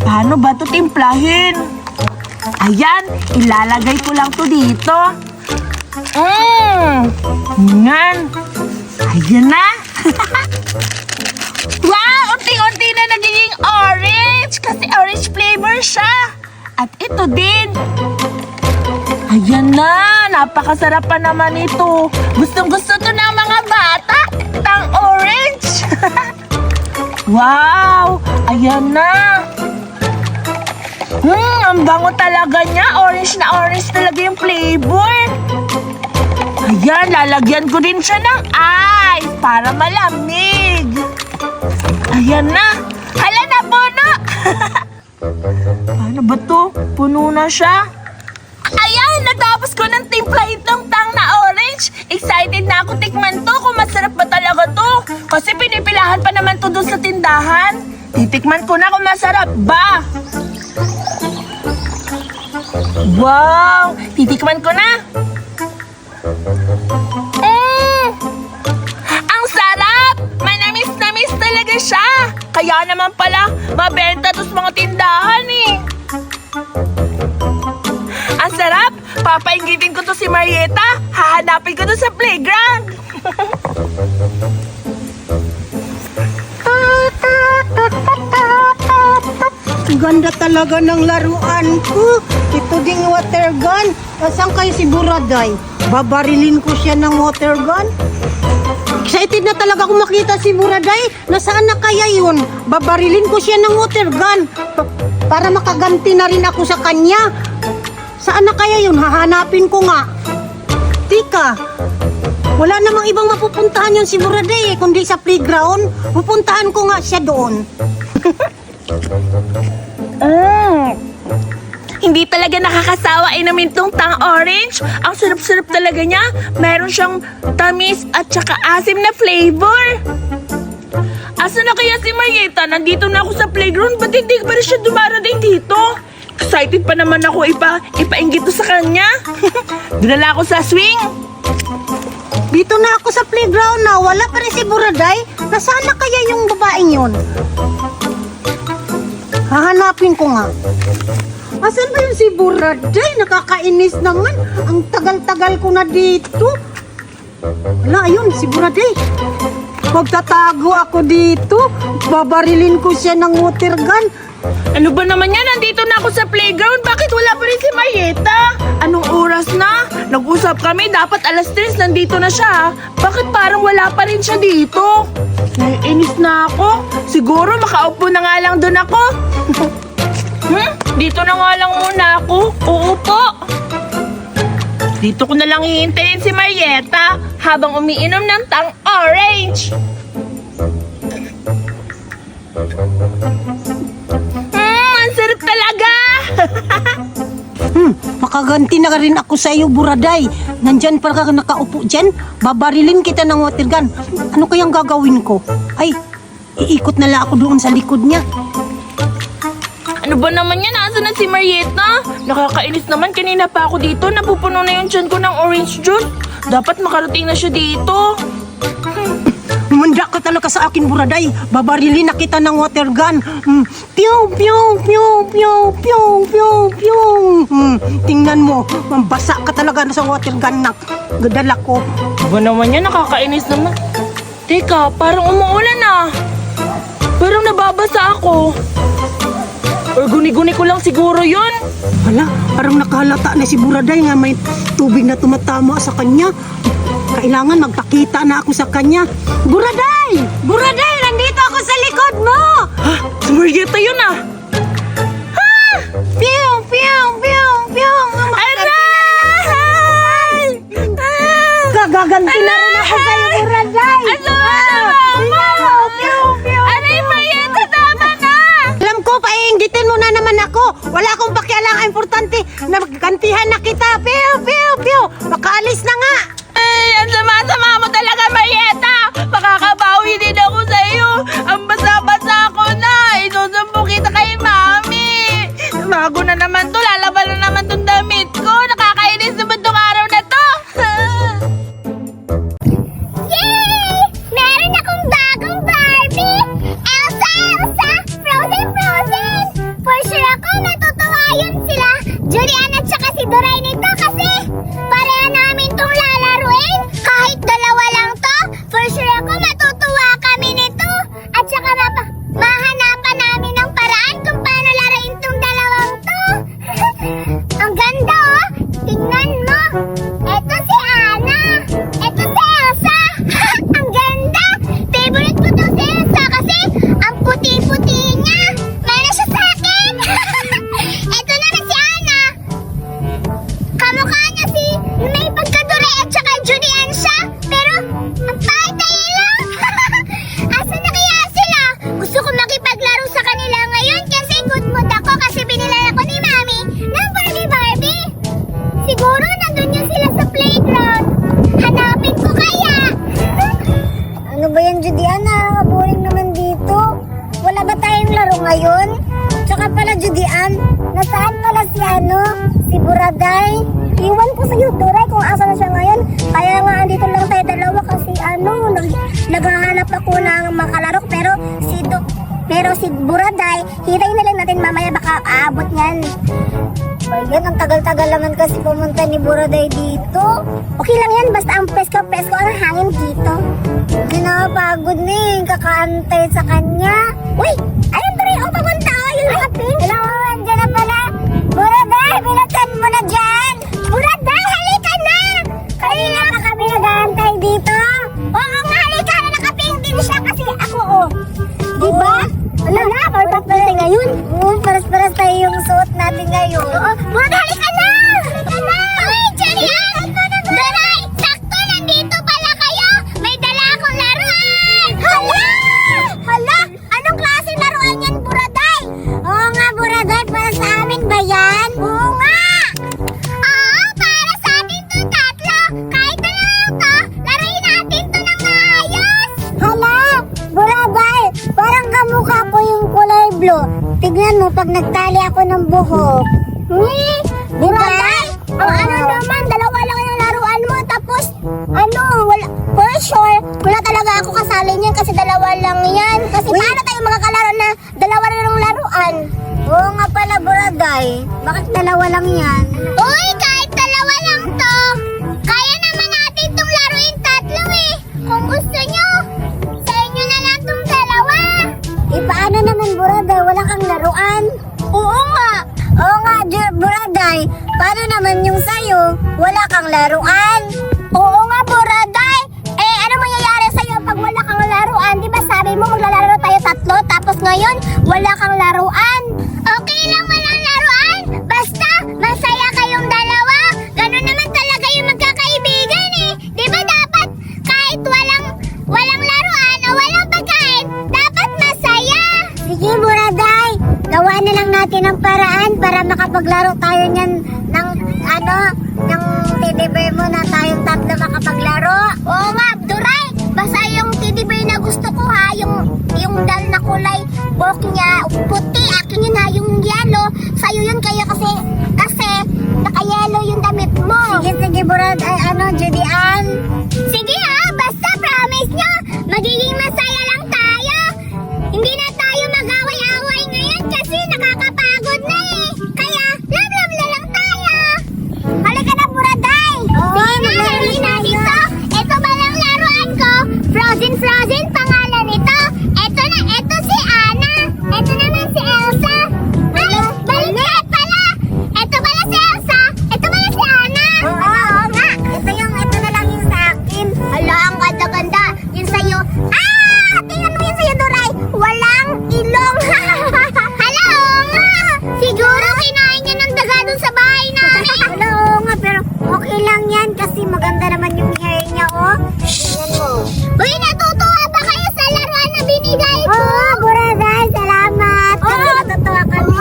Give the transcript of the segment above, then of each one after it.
Paano ba ito timplahin? Ayan, ilalagay ko lang to dito. Yan. Ayan na. Wow, unti-unti na nagiging orange kasi orange flavor siya. At ito din. Ayan na, napakasarap pa naman ito. Gustong-gusto to ng mga bata. Tang orange. Wow, ayan na. Ang bango talaga niya. Orange na orange talaga yung flavor. Ayan, lalagyan ko din siya ng ice para malamig. Ayan na. Hala na, puno. Paano ba to? Puno na siya. Ayan, natapos ko ng timpla itong tang na orange. Excited na ako tikman to kung masarap ba talaga to. Kasi pinipilahan pa naman to doon sa tindahan. Titikman ko na kung masarap ba. Wow! Titikman ko na. Ang sarap! Manamis-namis talaga siya. Kaya naman pala, mabenta to sa mga tindahan eh. Ang sarap! Papainggitin ko to si Marieta. Hahanapin ko to sa playground. Ganda talaga ng laruan ko. Ito ding water gun. Nasaan kayo si Buraday? Babarilin ko siya ng water gun. Excited na talaga ako makita si Buraday. Nasaan na kaya yun? Babarilin ko siya ng water gun. Para makaganti na rin ako sa kanya. Saan na kaya yun? Hahanapin ko nga. Tika, wala namang ibang mapupuntahan yun si Buraday kundi sa playground. Pupuntahan ko nga siya doon. Hindi talaga nakakasawa inumin tong tang orange. Ang sarap-sarap talaga niya. Meron siyang tamis at saka asim na flavor. Asa na kaya si Marieta? Nandito na ako sa playground. Ba't hindi pa rin siya dumarating dito? Excited pa naman ako ipainggit to sa kanya. Dinala ako sa swing. Dito na ako sa playground na. Wala pa rin si Buraday. Nasaan na kaya yung babaeng yun? Hahanapin ko nga. Asan ba yung si Buraday? Nakakainis naman. Ang tagal-tagal ko na dito. Wala, ayun, si Buraday. Magtatago ako dito. Babarilin ko siya ng water gun. Ano ba naman yan? Nandito na ako sa playground. Bakit wala pa rin si Marieta? Anong oras na? Nag-usap kami. Dapat alas 3 nandito na siya. Bakit parang wala pa rin siya dito? Naiinis na ako. Siguro makaupo na nga lang doon ako. Dito na nga lang muna ako. Uupo. Dito ko na lang hihintayin si Marieta habang umiinom ng tang orange. Ang sarap talaga. Makaganti na rin ako sa iyo, Buraday. Nandyan pa ka nakaupo dyan. Babarilin kita ng water gun. Ano kayang gagawin ko? Ay, iikot na lang ako doon sa likod niya. Ano ba naman yan? Nasaan na si Marieta? Nakakainis naman. Kanina pa ako dito. Napupuno na yung tiyan ko ng orange juice. Dapat makarating na siya dito. Manda ka talaga sa akin, Buraday. Babarilin na kita ng water gun. Pew, pew, pew, pew, pew, pew, pew. Tingnan mo, mambasa ka talaga sa water gun na gadala ko. Ano ba naman yan? Nakakainis naman. Teka, parang umuulan na. Parang nababasa ako. Or guni-guni ko lang siguro yun. Hala, parang nakahalata na si Buraday nga may tubig na tumatama sa kanya. Kailangan magpakita na ako sa kanya. Buraday! Buraday! Nandito ako sa likod mo! Ha? Si Marieta yun ah! Ha! Pew! Pew! Pew! Pew! Aray! Gagaganti na rin ako sa'yo, Buraday! Ano? Pew! Pew! Aray, Marieta, tama na! Alam ko, painggitin mo na naman ako. Wala akong pakialam. Importante na maggantihan na kita. Pew! Pew! Pew! Makaalis na nga! Ay, ang sama-sama mo talaga, Marieta! Makakabawi din ako sa iyo. Ang basa-basa ko na. Isusumpo kita kay Mami. Bago na naman to. Lalaban na naman tong damit ko. Nakakainis naman tong araw na to. Yay! Meron akong bagong Barbie! Elsa! Elsa! Frozen! Frozen! Julian, nasaan pala si Buraday? Iwan ko sa'yo, Duray, kung asa na siya ngayon. Kaya nga, andito lang tayo dalawa kasi naghahanap ako ng makalaro. Pero si Buraday, hintayin na lang natin mamaya, baka aabot niyan. Ayan, ang tagal-tagal naman kasi pumunta ni Buraday dito. Okay lang yan, basta ang pesko-pesko ang hangin dito. Hindi nakapagod na eh, kakaantay sa kanya. Uy! Ayun, Duray, papunta ako, yung nakapin. Hello, andyan na pala. Buraday, bilatan mo na dyan. Buraday, halika na! Kanina pa kami nag-aantay dito. Oo nga, halika na, nakapin din siya kasi ako, Diba? Wala na, perfect pa tayo ngayon. Paras-paras tayo yung suot natin ngayon. Oo, Buraday, halika na! Halika na! Ay, Julian! Duray, sakto, nandito pala kayo. May dala akong laruan. Hala! Anong klase laruan yan, Buraday? Oo nga, Buraday, para sa amin ba yan? Oo nga! Oo, para sa atin to tatlo. Kahit na lang to, laruin natin to ng maayos. Hala! Buraday, parang kamukha ko yung kulay blue. Tignan mo pag nagtali ako ng buhok. Buraday, ang ano naman, dalawa lang yung laruan mo. Tapos, wala, for sure, wala talaga ako kasali niyan kasi dalawa lang yan. Kasi paano tayo makakalaro na dalawa lang yung laruan? Oo nga pala, Buraday. Bakit dalawa lang yan? Uy, kahit dalawa lang to. Kaya naman natin tong laruin tatlo eh. Kung gusto nyo, sa inyo na lang tong dalawa. Paano naman, Buraday? Wala kang laruan? Oo nga. Oo nga, Buraday. Paano naman yung sayo? Wala kang laruan? Oo nga, Buraday. Ano mangyayari sa'yo pag wala kang laruan? Di ba sabi mo maglalaro tayo tatlo, tapos ngayon wala kang laruan? Okay lang walang laruan. Basta masaya kayong dalawa. Ganun naman talaga yung magkakaibigan eh. Di ba dapat kahit walang laruan o walang pagkain, dapat masaya. Sige, Buraday. Gawa na lang natin ang paraan para makapaglaro tayo niyan ng teddy bear mo na tayong tatlo makapaglaro. Oo nga, Duray. Basta yung teddy bear na gusto ko ha, yung dal na kulay buhok niya, puti. Akin yun ha, yung yellow. Sa'yo yun kaya kasi naka-yellow yung damit mo. Sige, Buraday. Julian? Sige ha, basta promise nyo, magiging masaya lang tayo. Hindi na tayo mag-away-away ngayon kasi nakakapagod na eh. Kaya, love na lang tayo. Halika na, Buraday. Sige na, halina dito. Ito ba lang laruan ko? Frozen pangalan nito. Ito si Anna. Ito naman si Elsa. Ay, balikat pala. Ito pala si Elsa. Ito pala si Anna. Oo nga. Ito na lang yung sa akin. Hala, ang ganda-ganda. Yung sa'yo. Tingnan mo yun sa'yo, Duray. Walang ilong. Hala, oo nga. Siguro kinain niya ng daga dun sa bahay namin. Hala, oo nga. Pero okay lang yan kasi maganda naman yung hair niya, Tingnan mo. Uy, natutuwa ba kayo sa laruan na binigay ko? Oo, Buraday. Salamat. Kasi natutuwa kami.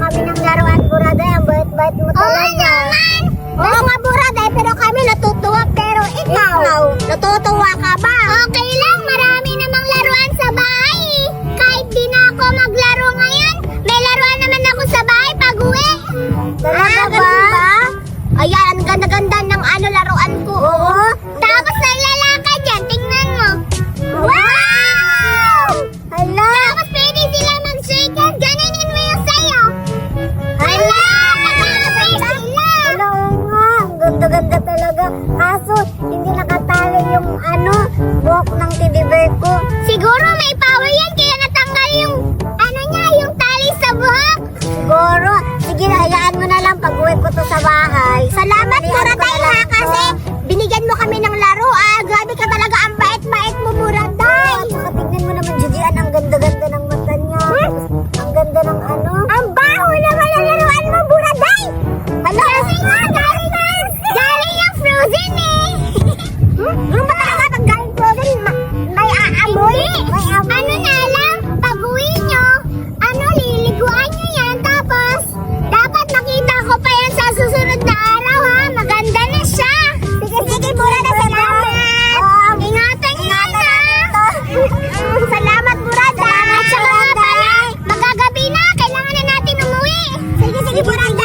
Kami ng laruan, Buraday. Ang bait-bait mo talaga. Oo naman. Oo nga, Buraday. Pero kami natutuwa. Pero ikaw, natutuwa ka ba? Okay lang. Marami namang laruan sa bahay. Kahit di na ako maglaro ngayon, may laruan naman ako sa bahay pag-uwi. Talaga ba? Ayan, ang ganda-ganda ng laruan ko. Oo. Tapos naglalakad yan. Tingnan mo. Wow! Hala. Tapos pwede sila mag-shake hand. Ganinin mo yung sayo. Hala! Nakakapay sila. Hala, nga. Ang ganda-ganda talaga. Kaso, hindi nakatali yung buhok ng teddy bear ko. Siguro may power yan kaya natanggal yung yung tali sa buhok. Siguro. Sige, hayaan mo na lang pag-uwi ko to sa bahay. Salamat, Buraday ha, kasi binigyan mo kami ng laruan. Grabe ka talaga, ang bait-bait mo, Buraday. Tignan mo naman, Julian, ang ganda-ganda ng mata niya. Ang ganda ng Ang baho naman ang laruan mo, Buraday. Hala, kasi nga, galing yung Frozen eh. Yung ba talaga pag galing Frozen, may aamoy? May amoy. Ano na lang, pag-uwi nyo, liliguan nyo yan, tapos, dapat makita ko pa yan sa susunod na araw ha, maganda na siya. Sige, Buraday, salamat. Ingatan nyo yan ha. Salamat, Buraday. At saka nga pala, magagabi na, kailangan Buraday!